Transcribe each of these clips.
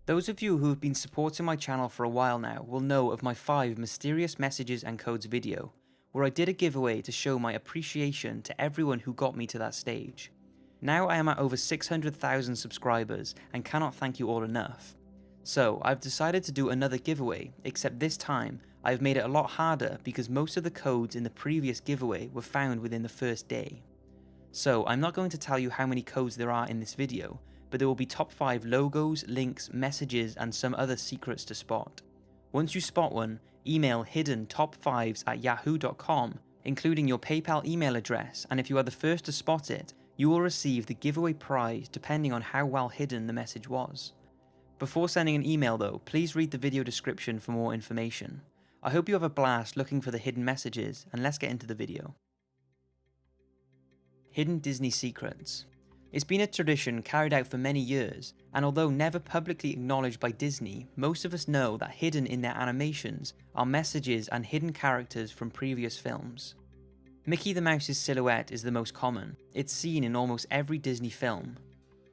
Those of you who have been supporting my channel for a while now will know of my 5 mysterious messages and codes video, where I did a giveaway to show my appreciation to everyone who got me to that stage. Now I am at over 600,000 subscribers and cannot thank you all enough. So I've decided to do another giveaway, except this time I've made it a lot harder because most of the codes in the previous giveaway were found within the first day. So I'm not going to tell you how many codes there are in this video, but there will be top 5 logos, links, messages and some other secrets to spot. Once you spot one, email hidden top5s@yahoo.com, including your PayPal email address, and if you are the first to spot it, you will receive the giveaway prize depending on how well hidden the message was. Before sending an email though, please read the video description for more information. I hope you have a blast looking for the hidden messages, and let's get into the video. Hidden Disney secrets. It's been a tradition carried out for many years, and although never publicly acknowledged by Disney, most of us know that hidden in their animations are messages and hidden characters from previous films. Mickey the Mouse's silhouette is the most common. It's seen in almost every Disney film.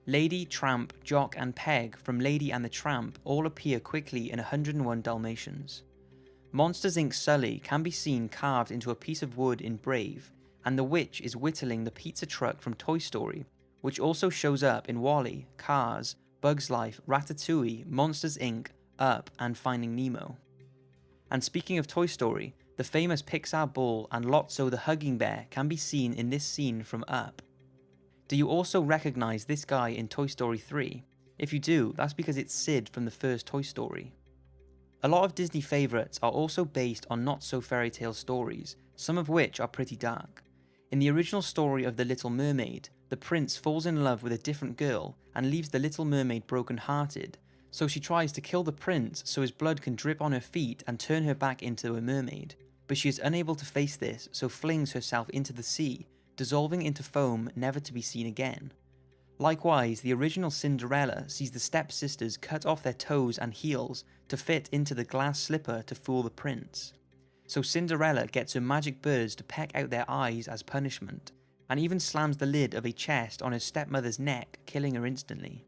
Lady, Tramp, Jock and Peg from Lady and the Tramp all appear quickly in 101 Dalmatians. Monsters Inc. Sully can be seen carved into a piece of wood in Brave, and the witch is whittling the pizza truck from Toy Story, which also shows up in WALL-E, Cars, Bug's Life, Ratatouille, Monsters Inc., Up and Finding Nemo. And speaking of Toy Story, the famous Pixar bull and Lotso the hugging bear can be seen in this scene from Up. Do you also recognise this guy in Toy Story 3? If you do, that's because it's Sid from the first Toy Story. A lot of Disney favourites are also based on not so fairy tale stories, some of which are pretty dark. In the original story of The Little Mermaid, the prince falls in love with a different girl and leaves the Little Mermaid broken-hearted, so she tries to kill the prince so his blood can drip on her feet and turn her back into a mermaid, but she is unable to face this, so flings herself into the sea, dissolving into foam never to be seen again. Likewise, the original Cinderella sees the stepsisters cut off their toes and heels to fit into the glass slipper to fool the prince. So Cinderella gets her magic birds to peck out their eyes as punishment, and even slams the lid of a chest on her stepmother's neck, killing her instantly.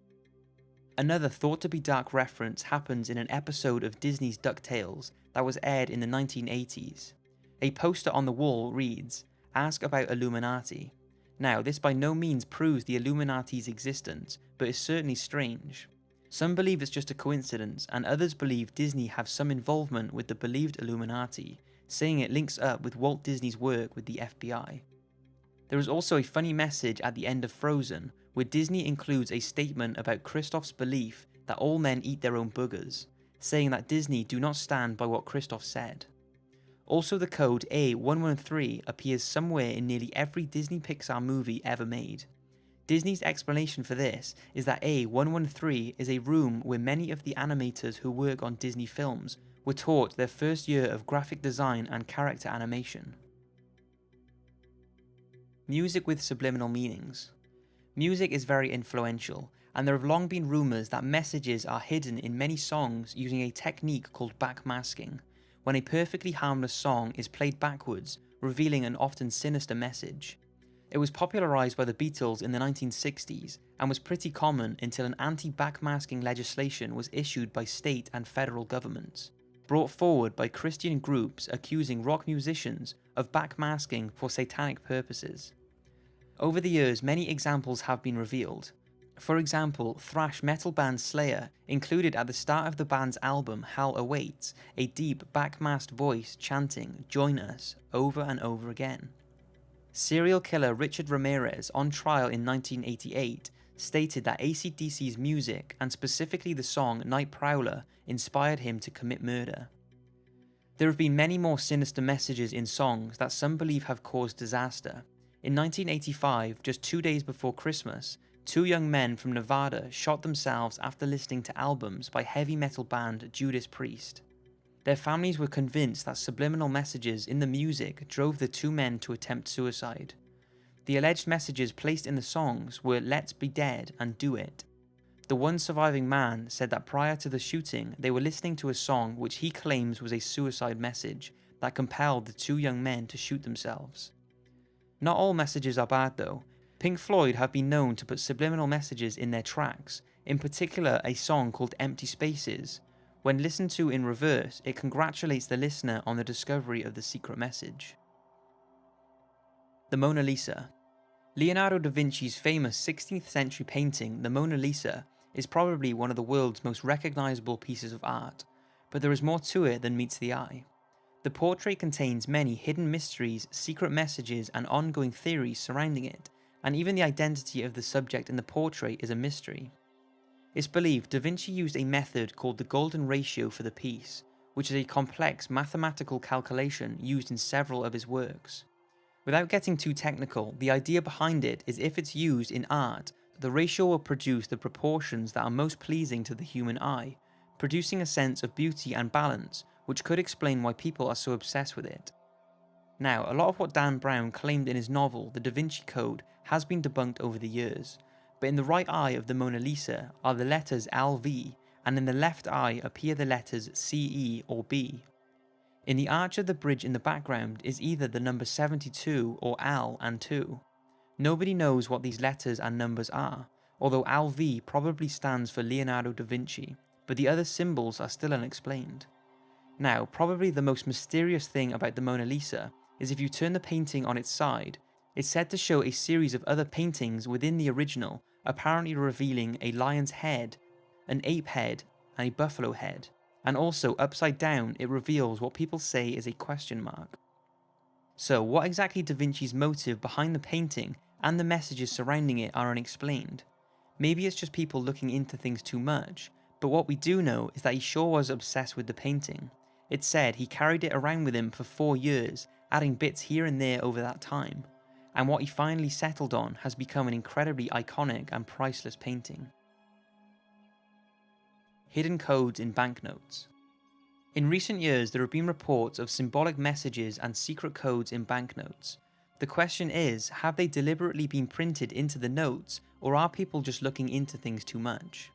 Another thought to be dark reference happens in an episode of Disney's DuckTales that was aired in the 1980s. A poster on the wall reads, "Ask about Illuminati." Now, this by no means proves the Illuminati's existence, but is certainly strange. Some believe it's just a coincidence, and others believe Disney have some involvement with the believed Illuminati, saying it links up with Walt Disney's work with the FBI. There is also a funny message at the end of Frozen, where Disney includes a statement about Kristoff's belief that all men eat their own boogers, saying that Disney do not stand by what Kristoff said. Also, the code A113 appears somewhere in nearly every Disney Pixar movie ever made. Disney's explanation for this is that A113 is a room where many of the animators who work on Disney films were taught their first year of graphic design and character animation. Music with subliminal meanings. Music is very influential, and there have long been rumours that messages are hidden in many songs using a technique called backmasking, when a perfectly harmless song is played backwards, revealing an often sinister message. It was popularised by the Beatles in the 1960s and was pretty common until an anti-backmasking legislation was issued by state and federal governments, brought forward by Christian groups accusing rock musicians of backmasking for satanic purposes. Over the years, many examples have been revealed. For example, thrash metal band Slayer included at the start of the band's album Hell Awaits a deep backmasked voice chanting "Join Us" over and over again. Serial killer Richard Ramirez, on trial in 1988, stated that AC/DC's music, and specifically the song Night Prowler, inspired him to commit murder. There have been many more sinister messages in songs that some believe have caused disaster. In 1985, just 2 days before Christmas, 2 young men from Nevada shot themselves after listening to albums by heavy metal band Judas Priest. Their families were convinced that subliminal messages in the music drove the 2 men to attempt suicide. The alleged messages placed in the songs were "Let's be dead" and "Do it." The one surviving man said that prior to the shooting, they were listening to a song which he claims was a suicide message that compelled the 2 young men to shoot themselves. Not all messages are bad though. Pink Floyd have been known to put subliminal messages in their tracks, in particular a song called Empty Spaces. When listened to in reverse, it congratulates the listener on the discovery of the secret message. The Mona Lisa. Leonardo da Vinci's famous 16th century painting, the Mona Lisa, is probably one of the world's most recognizable pieces of art, but there is more to it than meets the eye. The portrait contains many hidden mysteries, secret messages, and ongoing theories surrounding it, and even the identity of the subject in the portrait is a mystery. It's believed Da Vinci used a method called the golden ratio for the piece, which is a complex mathematical calculation used in several of his works. Without getting too technical, the idea behind it is if it's used in art, the ratio will produce the proportions that are most pleasing to the human eye, producing a sense of beauty and balance, which could explain why people are so obsessed with it. Now, a lot of what Dan Brown claimed in his novel, The Da Vinci Code, has been debunked over the years, but in the right eye of the Mona Lisa are the letters LV, and in the left eye appear the letters CE or B. In the arch of the bridge in the background is either the number 72 or L and 2. Nobody knows what these letters and numbers are, although LV probably stands for Leonardo da Vinci, but the other symbols are still unexplained. Now, probably the most mysterious thing about the Mona Lisa is if you turn the painting on its side, it's said to show a series of other paintings within the original, apparently revealing a lion's head, an ape head, and a buffalo head. And also, upside down, it reveals what people say is a question mark. So, what exactly Da Vinci's motive behind the painting and the messages surrounding it are unexplained. Maybe it's just people looking into things too much, but what we do know is that he sure was obsessed with the painting. It's said he carried it around with him for 4 years, adding bits here and there over that time, and what he finally settled on has become an incredibly iconic and priceless painting. Hidden codes in banknotes. In recent years, there have been reports of symbolic messages and secret codes in banknotes. The question is, have they deliberately been printed into the notes, or are people just looking into things too much?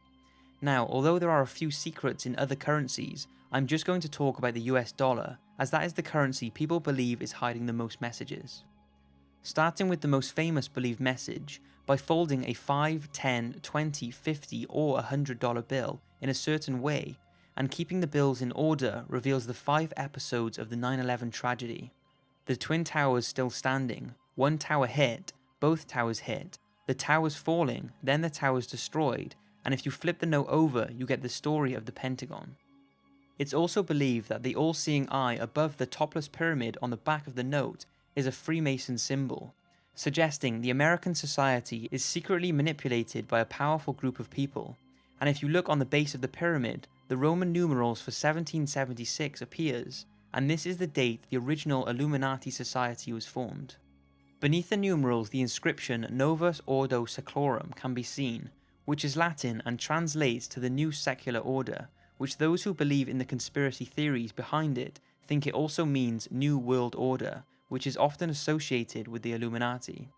Now, although there are a few secrets in other currencies, I'm just going to talk about the US dollar, as that is the currency people believe is hiding the most messages. Starting with the most famous believed message, by folding a 5, 10, 20, 50 or $100 bill in a certain way, and keeping the bills in order reveals the 5 episodes of the 9/11 tragedy. The Twin Towers still standing, one tower hit, both towers hit, the towers falling, then the towers destroyed, and if you flip the note over, you get the story of the Pentagon. It's also believed that the all-seeing eye above the topless pyramid on the back of the note is a Freemason symbol, suggesting the American society is secretly manipulated by a powerful group of people, and if you look on the base of the pyramid, the Roman numerals for 1776 appears, and this is the date the original Illuminati society was formed. Beneath the numerals, the inscription Novus Ordo Seclorum can be seen, which is Latin and translates to the new secular order, which those who believe in the conspiracy theories behind it think it also means New World Order, which is often associated with the Illuminati.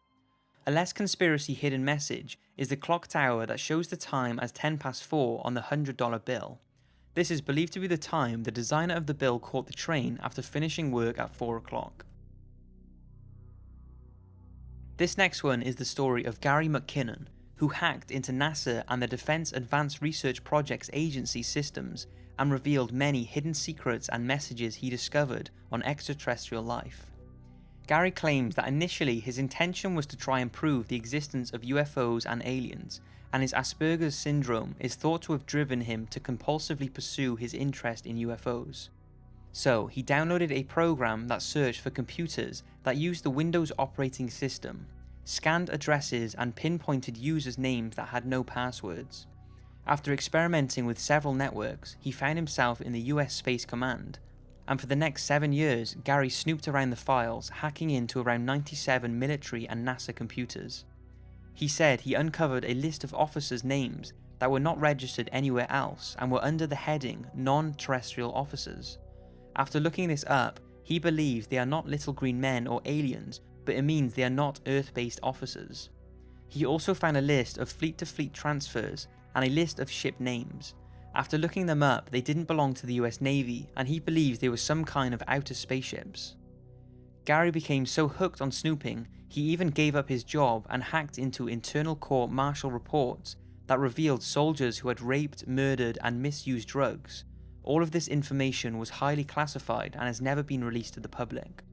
A less conspiracy hidden message is the clock tower that shows the time as 10 past 4 on the $100 bill. This is believed to be the time the designer of the bill caught the train after finishing work at 4 o'clock. This next one is the story of Gary McKinnon, who hacked into NASA and the Defense Advanced Research Projects Agency systems and revealed many hidden secrets and messages he discovered on extraterrestrial life. Gary claims that initially his intention was to try and prove the existence of UFOs and aliens, and his Asperger's syndrome is thought to have driven him to compulsively pursue his interest in UFOs. So he downloaded a program that searched for computers that used the Windows operating system, scanned addresses and pinpointed users' names that had no passwords. After experimenting with several networks, he found himself in the US Space Command, and for the next 7 years, Gary snooped around the files, hacking into around 97 military and NASA computers. He said he uncovered a list of officers' names that were not registered anywhere else and were under the heading non-terrestrial officers. After looking this up, he believes they are not little green men or aliens, but it means they are not Earth-based officers. He also found a list of fleet-to-fleet transfers and a list of ship names. After looking them up, they didn't belong to the US Navy, and he believes they were some kind of outer spaceships. Gary became so hooked on snooping, he even gave up his job and hacked into internal court martial reports that revealed soldiers who had raped, murdered, and misused drugs. All of this information was highly classified and has never been released to the public.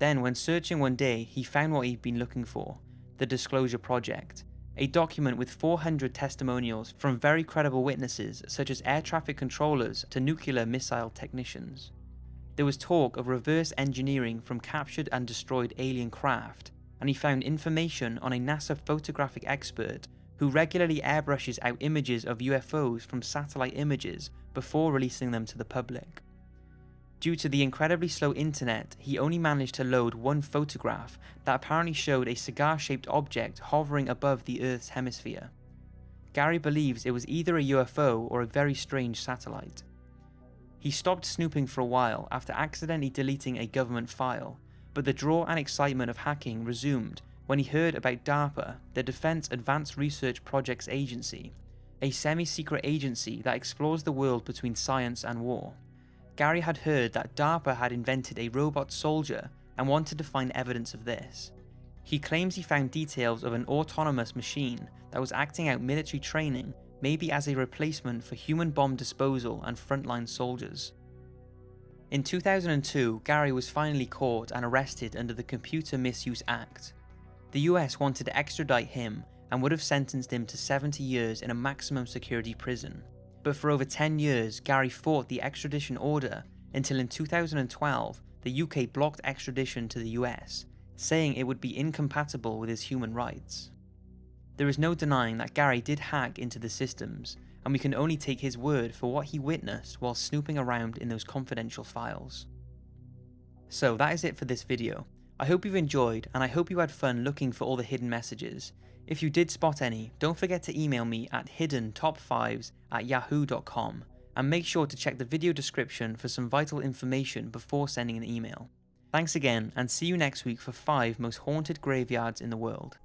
Then, when searching one day, he found what he'd been looking for: the Disclosure Project, a document with 400 testimonials from very credible witnesses such as air traffic controllers to nuclear missile technicians. There was talk of reverse engineering from captured and destroyed alien craft, and he found information on a NASA photographic expert who regularly airbrushes out images of UFOs from satellite images before releasing them to the public. Due to the incredibly slow internet, he only managed to load one photograph that apparently showed a cigar-shaped object hovering above the Earth's hemisphere. Gary believes it was either a UFO or a very strange satellite. He stopped snooping for a while after accidentally deleting a government file, but the draw and excitement of hacking resumed when he heard about DARPA, the Defense Advanced Research Projects Agency, a semi-secret agency that explores the world between science and war. Gary had heard that DARPA had invented a robot soldier and wanted to find evidence of this. He claims he found details of an autonomous machine that was acting out military training, maybe as a replacement for human bomb disposal and frontline soldiers. In 2002, Gary was finally caught and arrested under the Computer Misuse Act. The US wanted to extradite him and would have sentenced him to 70 years in a maximum security prison. But for over 10 years, Gary fought the extradition order until in 2012, the UK blocked extradition to the US, saying it would be incompatible with his human rights. There is no denying that Gary did hack into the systems, and we can only take his word for what he witnessed while snooping around in those confidential files. So that is it for this video. I hope you've enjoyed, and I hope you had fun looking for all the hidden messages. If you did spot any, don't forget to email me at hiddentop5s@yahoo.com, and make sure to check the video description for some vital information before sending an email. Thanks again, and see you next week for 5 most haunted graveyards in the world.